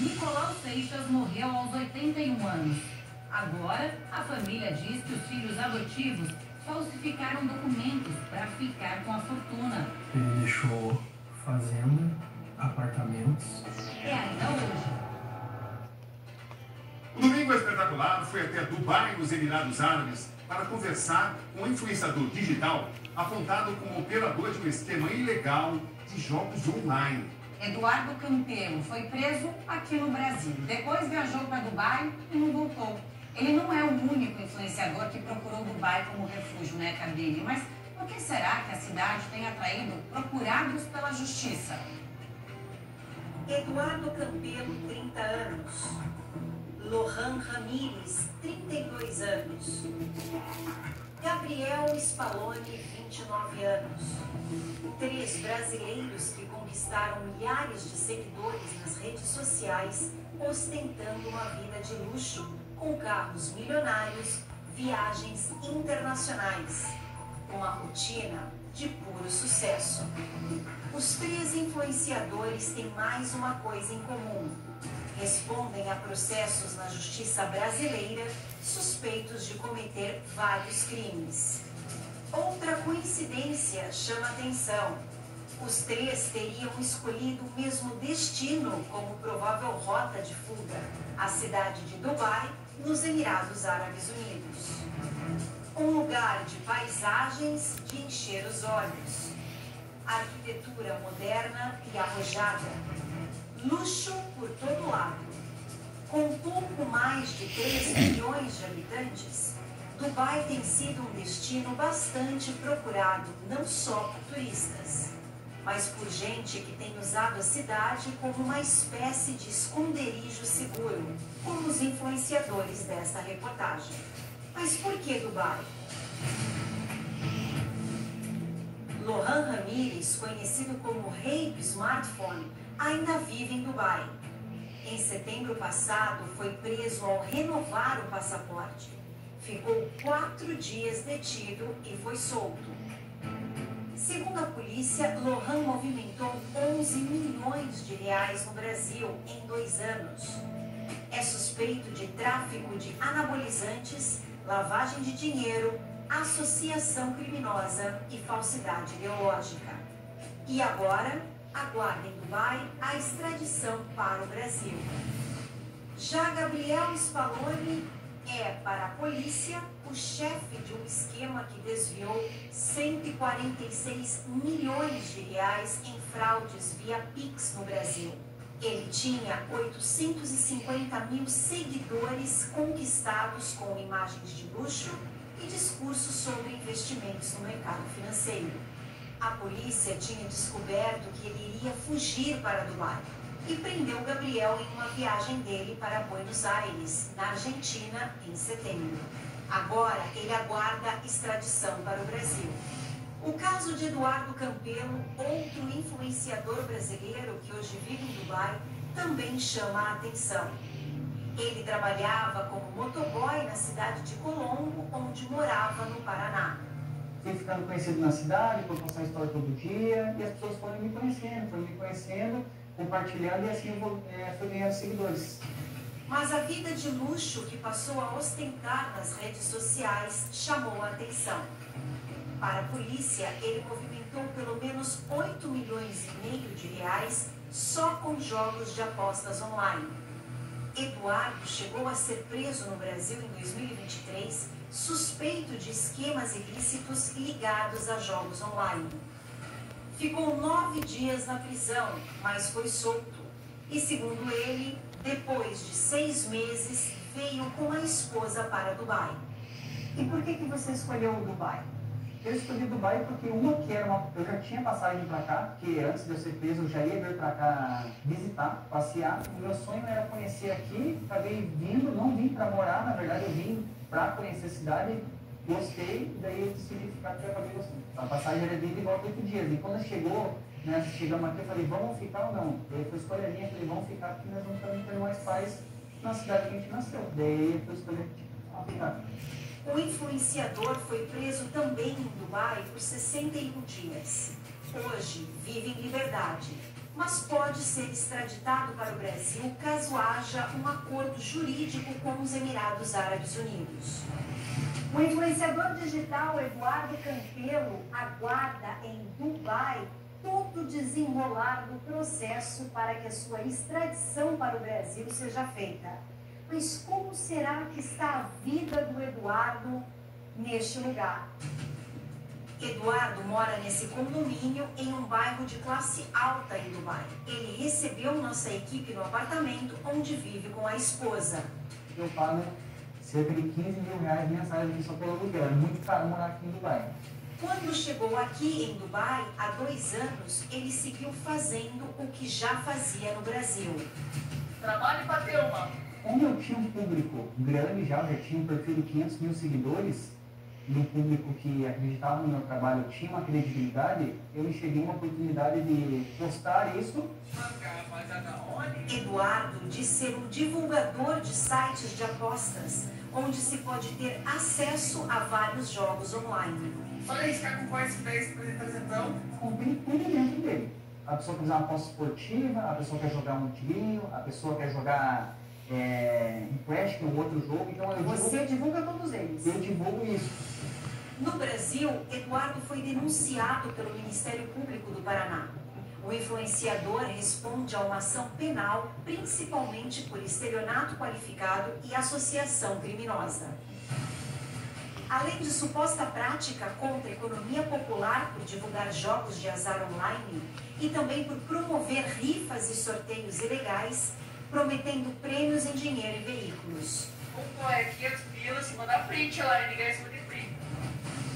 Nicolau Seixas morreu aos 81 anos. Agora, a família diz que os filhos adotivos falsificaram documentos para ficar com a fortuna. Ele deixou fazenda, apartamentos. É ainda hoje. O Domingo Espetacular foi até Dubai, nos Emirados Árabes, para conversar com um influenciador digital apontado como operador de um esquema ilegal de jogos online. Eduardo Campelo foi preso aqui no Brasil. Depois viajou para Dubai e não voltou. Ele não é o único influenciador que procurou Dubai como refúgio, né, Cabrini? Mas por que será que a cidade tem atraído procurados pela justiça? Eduardo Campelo, 30 anos. Lohan Ramírez, 32 anos. Gabriel Spallone, 29 anos. 3 brasileiros que conquistaram milhares de seguidores nas redes sociais, ostentando uma vida de luxo, com carros milionários, viagens internacionais. Uma rotina de puro sucesso. Os 3 influenciadores têm mais uma coisa em comum. Respondem a processos na justiça brasileira, suspeitos de cometer vários crimes. Outra coincidência chama atenção. Os 3 teriam escolhido o mesmo destino como provável rota de fuga, a cidade de Dubai, nos Emirados Árabes Unidos. Um lugar de paisagens de encher os olhos. Arquitetura moderna e arrojada. Luxo por todo lado. Com pouco mais de 3 milhões de habitantes, Dubai tem sido um destino bastante procurado, não só por turistas, mas por gente que tem usado a cidade como uma espécie de esconderijo seguro, como os influenciadores desta reportagem. Mas por que Dubai? Lohan Ramírez, conhecido como Rei do Smartphone, ainda vive em Dubai. Em setembro passado, foi preso ao renovar o passaporte. Ficou 4 dias detido e foi solto. Segundo a polícia, Lohan movimentou 11 milhões de reais no Brasil em 2 anos. É suspeito de tráfico de anabolizantes, lavagem de dinheiro, associação criminosa e falsidade ideológica. E agora, aguarda em Dubai a extradição para o Brasil. Já Gabriel Spallone é, para a polícia, o chefe de um esquema que desviou 146 milhões de reais em fraudes via Pix no Brasil. Ele tinha 850 mil seguidores conquistados com imagens de luxo e discursos sobre investimentos no mercado financeiro. A polícia tinha descoberto que ele iria fugir para Dubai e prendeu Gabriel em uma viagem dele para Buenos Aires, na Argentina, em setembro. Agora, ele aguarda extradição para o Brasil. O caso de Eduardo Campelo, outro influenciador brasileiro que hoje vive em Dubai, também chama a atenção. Ele trabalhava como motoboy na cidade de Colombo, onde morava no Paraná. Fui ficando conhecido na cidade, por postar história todo dia, e as pessoas foram me conhecendo, compartilhando, e assim eu fui ganhando seguidores. Mas a vida de luxo que passou a ostentar nas redes sociais chamou a atenção. Para a polícia, ele movimentou pelo menos 8 milhões e meio de reais só com jogos de apostas online. Eduardo chegou a ser preso no Brasil em 2023, suspeito de esquemas ilícitos ligados a jogos online. Ficou 9 dias na prisão, mas foi solto. E segundo ele, depois de 6 meses, veio com a esposa para Dubai. E por que você escolheu o Dubai? Eu escolhi Dubai porque eu já tinha passagem para cá, porque antes de eu ser preso eu já ia vir para cá visitar, passear. O meu sonho era conhecer aqui, acabei vindo, não vim para morar, na verdade eu vim para conhecer a cidade, gostei, daí eu decidi ficar porque eu acabei gostando. A passagem era de ida e volta 8 dias, e quando chegou, chegamos aqui, eu falei, vamos ficar ou não? Daí foi escolha minha, falei, vamos ficar porque nós vamos também ter mais paz na cidade que a gente nasceu. Daí foi escolher ficar. O influenciador foi preso também em Dubai por 61 dias. Hoje vive em liberdade. mas pode ser extraditado para o Brasil caso haja um acordo jurídico com os Emirados Árabes Unidos. O influenciador digital Eduardo Campelo aguarda em Dubai todo o desenrolar do processo para que a sua extradição para o Brasil seja feita. Mas como será que está a vida do Eduardo neste lugar? Eduardo mora nesse condomínio em um bairro de classe alta em Dubai. Ele recebeu nossa equipe no apartamento onde vive com a esposa. Eu pago cerca de 15 mil reais mensais aqui só pelo aluguel. É muito caro morar aqui em Dubai. Quando chegou aqui em Dubai, há 2 anos, ele seguiu fazendo o que já fazia no Brasil. Trabalho para ter uma. Como eu tinha um público grande já tinha um perfil de 500 mil seguidores, e um público que acreditava no meu trabalho tinha uma credibilidade, eu enxerguei uma oportunidade de postar isso. Eduardo diz ser um divulgador de sites de apostas, onde se pode ter acesso a vários jogos online. Só arriscar com quais pés apresentação? Contém tudo dentro dele. A pessoa quer fazer uma aposta esportiva, a pessoa quer jogar um tirinho, a pessoa quer jogar Crash, que é um outro jogo. Então Você divulga todos eles? Eu divulgo isso. No Brasil, Eduardo foi denunciado pelo Ministério Público do Paraná. O influenciador responde a uma ação penal, principalmente por estelionato qualificado e associação criminosa. Além de suposta prática contra a economia popular por divulgar jogos de azar online e também por promover rifas e sorteios ilegais, prometendo prêmios em dinheiro e veículos. Pô, é 500 mil, se mandar print lá e ninguém se manda print.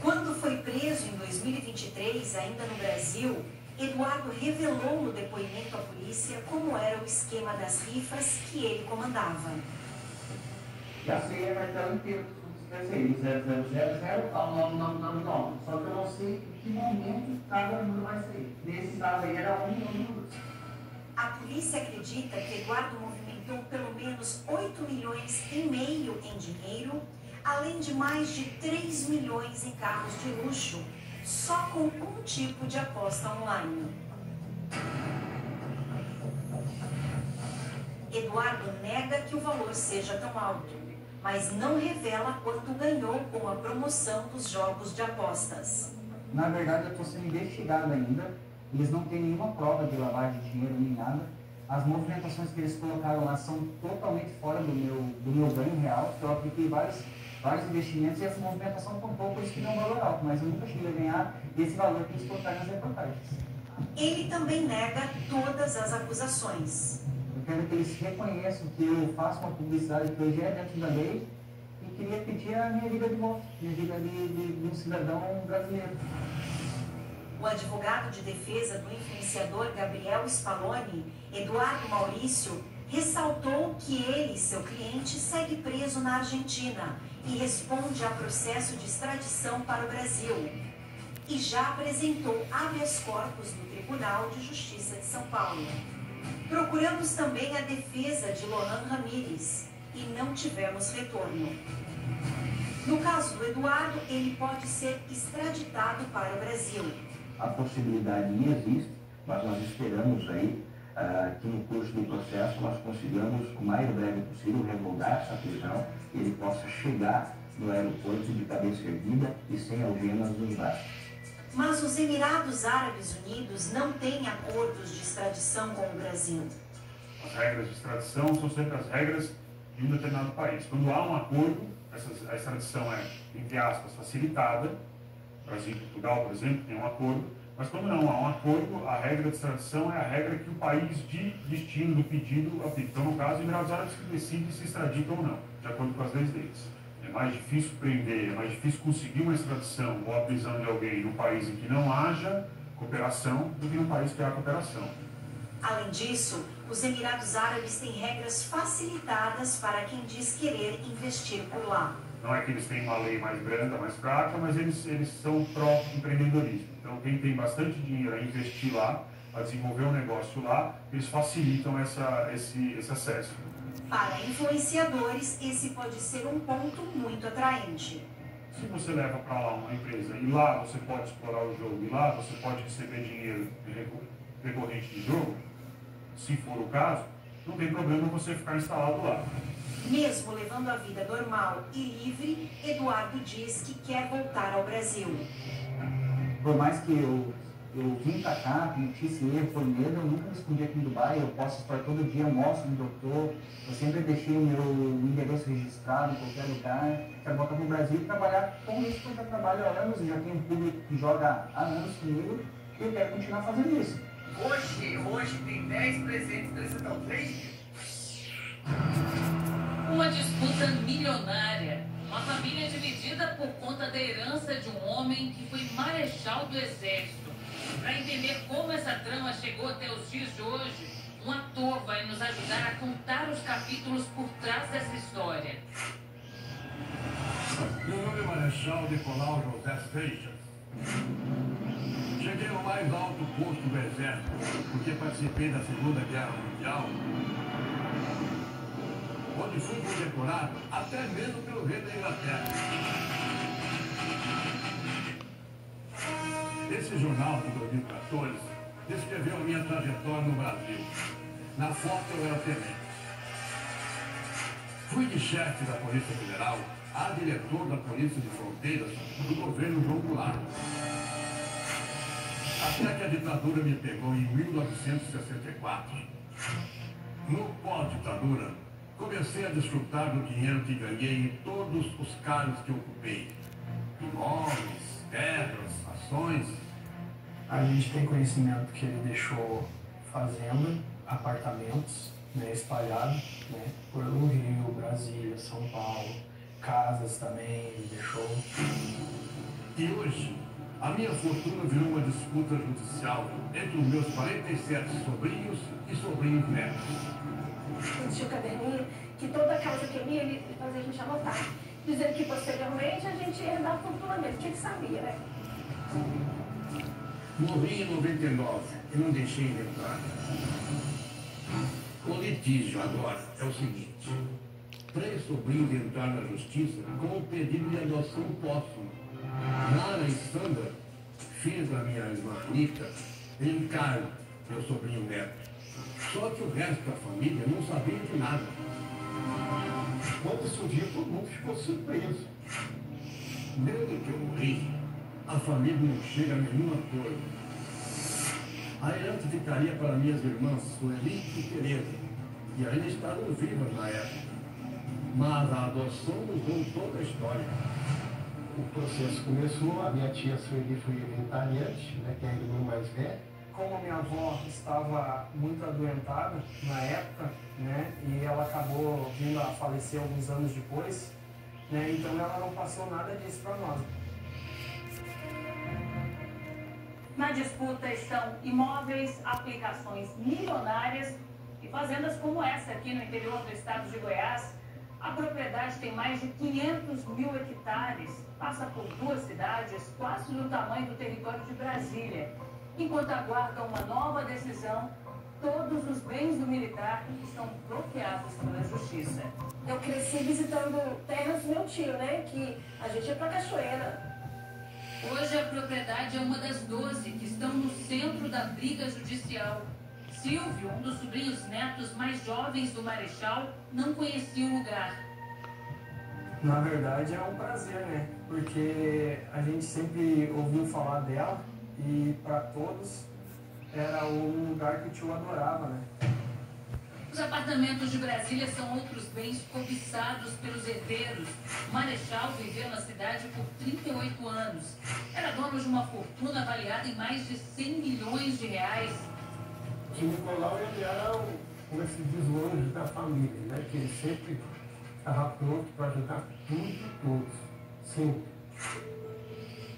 Quando foi preso em 2023, ainda no Brasil, Eduardo revelou no depoimento à polícia como era o esquema das rifas que ele comandava. Já sei a cartela inteira dos 000, tal, nome. Só que eu não sei em que momento cada número vai sair. Nesse dado aí era um número. A polícia acredita que Eduardo movimentou pelo menos 8,5 milhões em dinheiro, além de mais de 3 milhões em carros de luxo, só com um tipo de aposta online. Eduardo nega que o valor seja tão alto, mas não revela quanto ganhou com a promoção dos jogos de apostas. Na verdade, eu estou sendo investigado ainda. Eles não têm nenhuma prova de lavagem de dinheiro nem nada. As movimentações que eles colocaram lá são totalmente fora do meu ganho real. Eu apliquei vários investimentos e essa movimentação contou, por isso que deu um valor alto. Mas eu nunca cheguei a ganhar esse valor que eles colocaram nas reportagens. Ele também nega todas as acusações. Eu quero que eles reconheçam que eu faço uma publicidade que hoje é dentro da lei e queria pedir a minha vida de volta, minha vida de um cidadão brasileiro. O advogado de defesa do influenciador Gabriel Spalloni, Eduardo Maurício, ressaltou que ele e seu cliente segue preso na Argentina e responde a processo de extradição para o Brasil. E já apresentou habeas corpus no Tribunal de Justiça de São Paulo. Procuramos também a defesa de Lohan Ramírez e não tivemos retorno. No caso do Eduardo, ele pode ser extraditado para o Brasil. A possibilidade existe, mas nós esperamos aí que no curso do processo nós consigamos, o mais breve possível, revogar essa prisão e ele possa chegar no aeroporto de cabeça erguida e sem algemas nos braços. Mas os Emirados Árabes Unidos não têm acordos de extradição com o Brasil. As regras de extradição são sempre as regras de um determinado país. Quando há um acordo, a extradição é, entre aspas, facilitada. Brasil e Portugal, por exemplo, tem um acordo. Mas quando não há um acordo, a regra de extradição é a regra que o país de destino do pedido aplica. Então, no caso, os Emirados Árabes que decidem se extraditam ou não, de acordo com as leis deles. É mais difícil prender, é mais difícil conseguir uma extradição ou a prisão de alguém num país em que não haja cooperação do que num país que há cooperação. Além disso, os Emirados Árabes têm regras facilitadas para quem diz querer investir por lá. Não é que eles têm uma lei mais branda, mais fraca, mas eles são pró-empreendedorismo. Então, quem tem bastante dinheiro a investir lá, a desenvolver um negócio lá, eles facilitam esse acesso. Para influenciadores, esse pode ser um ponto muito atraente. Se você leva para lá uma empresa e lá você pode explorar o jogo, e lá você pode receber dinheiro decorrente de jogo, se for o caso, não tem problema você ficar instalado lá. Mesmo levando a vida normal e livre, Eduardo diz que quer voltar ao Brasil. Por mais que eu vim pra cá, cometi esse erro, foi medo, eu nunca me escondi aqui em Dubai, eu posso estar todo dia, eu mostro onde eu tô, eu sempre deixei o meu endereço registrado em qualquer lugar, quero voltar pro Brasil e trabalhar com isso que eu já trabalho há anos, eu já tenho um público que joga há anos comigo e eu quero continuar fazendo isso. Hoje tem 10 presentes, então estão 3. Uma disputa milionária. Uma família dividida por conta da herança de um homem que foi marechal do exército. Para entender como essa trama chegou até os dias de hoje, um ator vai nos ajudar a contar os capítulos por trás dessa história. Meu nome é Marechal Nicolau José Seixas. Cheguei ao mais alto posto do exército porque participei da Segunda Guerra Mundial, onde fui condecorado até mesmo pelo rei da Inglaterra. Esse jornal de 2014 descreveu a minha trajetória no Brasil. Na foto eu era tenente. Fui de chefe da Polícia Federal a diretor da Polícia de Fronteiras do governo João Goulart. Até que a ditadura me pegou em 1964. No pós-ditadura, comecei a desfrutar do dinheiro que ganhei em todos os cargos que ocupei. Imóveis, terras, ações. A gente tem conhecimento que ele deixou fazenda, apartamentos, né, espalhados, né, por Rio, Brasília, São Paulo, casas também ele deixou. E hoje, a minha fortuna virou uma disputa judicial entre os meus 47 sobrinhos e sobrinhos netos. Ele tinha um caderninho que toda causa que eu ia, ele fazia a gente anotar, dizendo que posteriormente a gente ia herdar a fortuna dele, que ele sabia, né? Morri em 99 e não deixei inventar. O litígio agora é o seguinte: 3 sobrinhos entraram na justiça com um pedido de adoção póstuma. Nara e Sandra, filhas da minha irmã Anitta, encarnam meu sobrinho neto. Só que o resto da família não sabia de nada. Quando surgiu, todo mundo ficou surpreso. Desde que eu morri, a família não chega a nenhum acordo. A herança ficaria para minhas irmãs Sueli e Tereza, e ainda estavam vivas na época. Mas a adoção mudou toda a história. O processo começou, a minha tia Sueli foi inventariante, né, que é a irmã mais velha. Como minha avó estava muito adoentada na época, né, e ela acabou vindo a falecer alguns anos depois, né, então ela não passou nada disso para nós. Na disputa estão imóveis, aplicações milionárias e fazendas como essa aqui no interior do estado de Goiás. A propriedade tem mais de 500 mil hectares, passa por 2 cidades, quase do tamanho do território de Brasília. Enquanto aguardam uma nova decisão, todos os bens do militar estão bloqueados pela justiça. Eu cresci visitando terras do meu tio, né? Que a gente ia pra cachoeira. Hoje a propriedade é uma das 12 que estão no centro da briga judicial. Silvio, um dos sobrinhos netos mais jovens do Marechal, não conhecia o lugar. Na verdade é um prazer, né? Porque a gente sempre ouviu falar dela e para todos era o lugar que o tio adorava, né? Os apartamentos de Brasília são outros bens cobiçados pelos herdeiros. O Marechal viveu na cidade por 38 anos. Era dono de uma fortuna avaliada em mais de 100 milhões de reais. O Nicolau, ele era esse deslonge da família, né? Que ele sempre estava pronto para ajudar tudo e todos, sempre.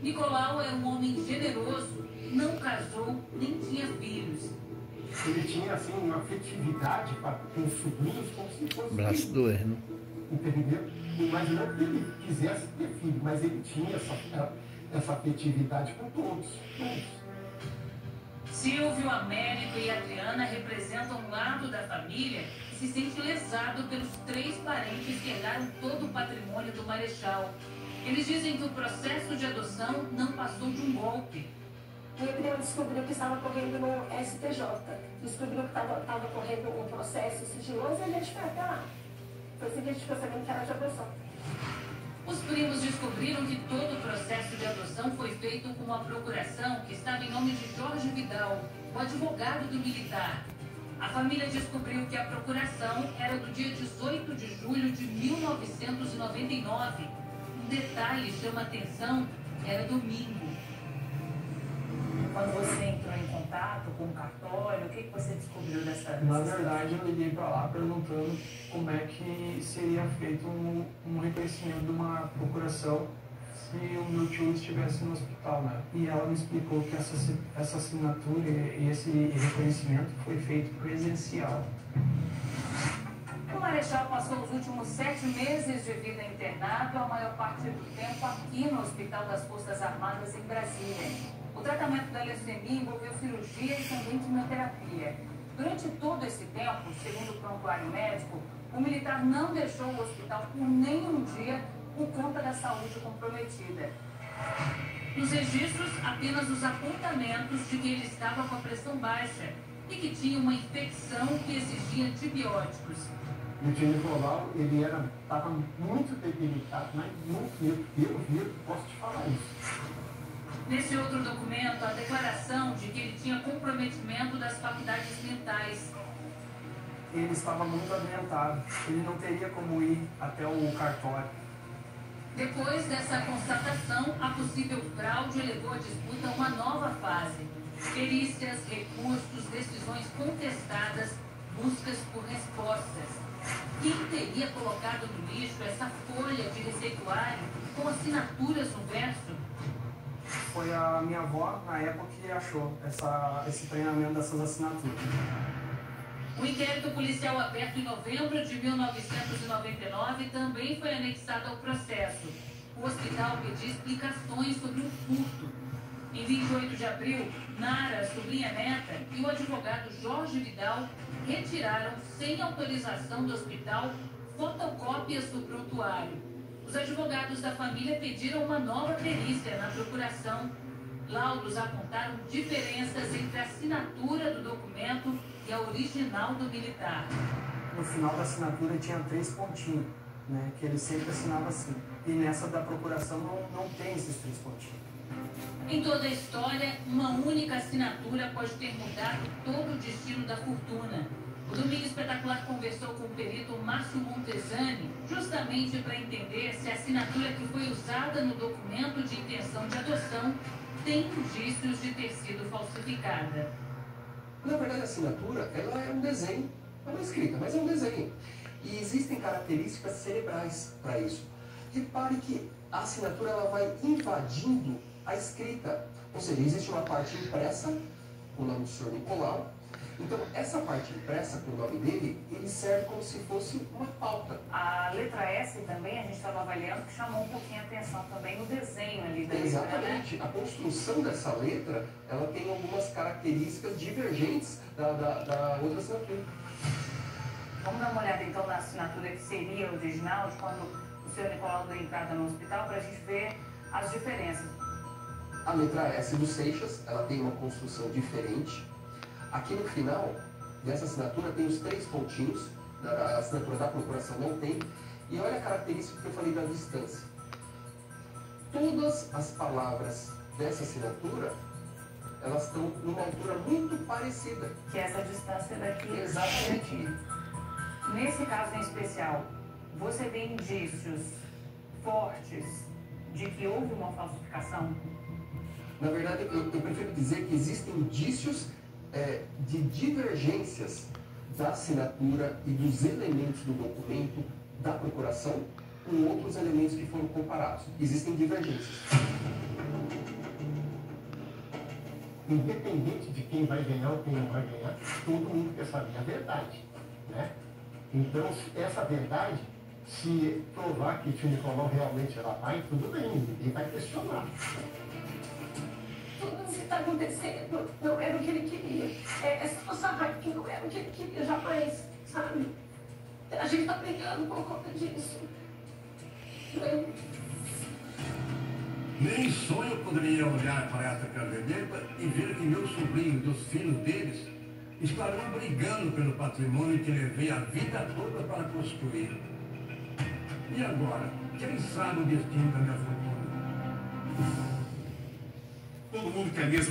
Nicolau é um homem generoso, não casou, nem tinha filhos. Ele tinha, assim, uma afetividade com os sobrinhos, como se fosse braço doendo. Entendeu? Mas não que ele quisesse ter filho, mas ele tinha essa afetividade com todos. Silvio, Américo e Adriana representam um lado da família que se sente lesado pelos 3 parentes que herdaram todo o patrimônio do Marechal. Eles dizem que o processo de adoção não passou de um golpe. Minha prima descobriu que estava correndo no STJ. Descobriu que estava correndo um processo sigiloso e a gente foi até lá. Foi assim que a gente ficou sabendo que era de adoção. Os primos descobriram que todo o processo de adoção foi feito com uma procuração que estava em nome de Jorge Vidal, o advogado do militar. A família descobriu que a procuração era do dia 18 de julho de 1999. Um detalhe chama atenção, era domingo. Quando você entrou em contato com o cartório, o que você descobriu dessa Na verdade, eu liguei para lá perguntando como é que seria feito um reconhecimento de uma procuração se o meu tio estivesse no hospital, né? E ela me explicou que essa assinatura e esse reconhecimento foi feito presencial. O Marechal passou os últimos 7 meses de vida internado, a maior parte do tempo aqui no Hospital das Forças Armadas em Brasília. O tratamento da leucemia envolveu cirurgia e também quimioterapia. Durante todo esse tempo, segundo o prontuário médico, o militar não deixou o hospital por nenhum dia por conta da saúde comprometida. Nos registros, apenas os apontamentos de que ele estava com a pressão baixa e que tinha uma infecção que exigia antibióticos. O tio Nicolau, ele estava muito debilitado, mas muito mesmo. Eu posso te falar isso. Nesse outro documento, a declaração de que ele tinha comprometimento das faculdades mentais. Ele estava muito adiantado, ele não teria como ir até o cartório. Depois dessa constatação, a possível fraude levou a disputa a uma nova fase. Perícias, recursos, decisões contestadas, buscas por respostas. Quem teria colocado no lixo essa folha de receituário com assinaturas no verso? Foi a minha avó, na época, que achou esse treinamento dessas assinaturas. O inquérito policial aberto em novembro de 1999 também foi anexado ao processo. O hospital pediu explicações sobre o furto. Em 28 de abril, Nara, sobrinha neta, e o advogado Jorge Vidal retiraram, sem autorização do hospital, fotocópias do prontuário. Os advogados da família pediram uma nova perícia na procuração. Laudos apontaram diferenças entre a assinatura do documento e a original do militar. No final da assinatura tinha 3 pontinhos, né, que ele sempre assinava assim. E nessa da procuração não tem esses 3 pontinhos. Em toda a história, uma única assinatura pode ter mudado todo o destino da fortuna. O Domingo Espetacular conversou com o perito Márcio Montesani, justamente para entender se a assinatura que foi usada no documento de intenção de adoção tem indícios de ter sido falsificada. Na verdade, a assinatura, ela é um desenho, é uma escrita, mas é um desenho. E existem características cerebrais para isso. Repare que a assinatura ela vai invadindo a escrita. Ou seja, existe uma parte impressa, o nome do senhor Nicolau. Então, essa parte impressa com o nome dele, ele serve como se fosse uma pauta. A letra S também, a gente estava avaliando, que chamou um pouquinho a atenção também o desenho ali da Exatamente. letra, né? A construção dessa letra, ela tem algumas características divergentes da outra assinatura. Vamos dar uma olhada então na assinatura que seria original, de quando o senhor Nicolau deu entrada no hospital, para a gente ver as diferenças. A letra S do Seixas, ela tem uma construção diferente. Aqui no final dessa assinatura tem os 3 pontinhos, a assinatura da procuração não tem. E olha a característica que eu falei da distância. Todas as palavras dessa assinatura, elas estão numa altura muito parecida. Que é essa distância daqui. Exatamente. Nesse caso em especial, você vê indícios fortes de que houve uma falsificação? Na verdade, eu prefiro dizer que existem indícios de divergências da assinatura e dos elementos do documento da procuração com outros elementos que foram comparados. Existem divergências. Independente de quem vai ganhar ou quem não vai ganhar, todo mundo quer saber a verdade, né? Então, essa verdade, se provar que o tio Nicolau realmente era pai, tudo bem, ninguém vai questionar. Tudo isso que está acontecendo não era o que ele queria. Essa nossa raiva que não era o que ele queria jamais, sabe? A gente está brigando por conta disso. Nem em sonho eu poderia olhar para essa caderneta e ver que meus sobrinhos e os filhos deles estarão brigando pelo patrimônio que levei a vida toda para construir. E agora, quem sabe o destino da minha fortuna? Todo mundo quer mesmo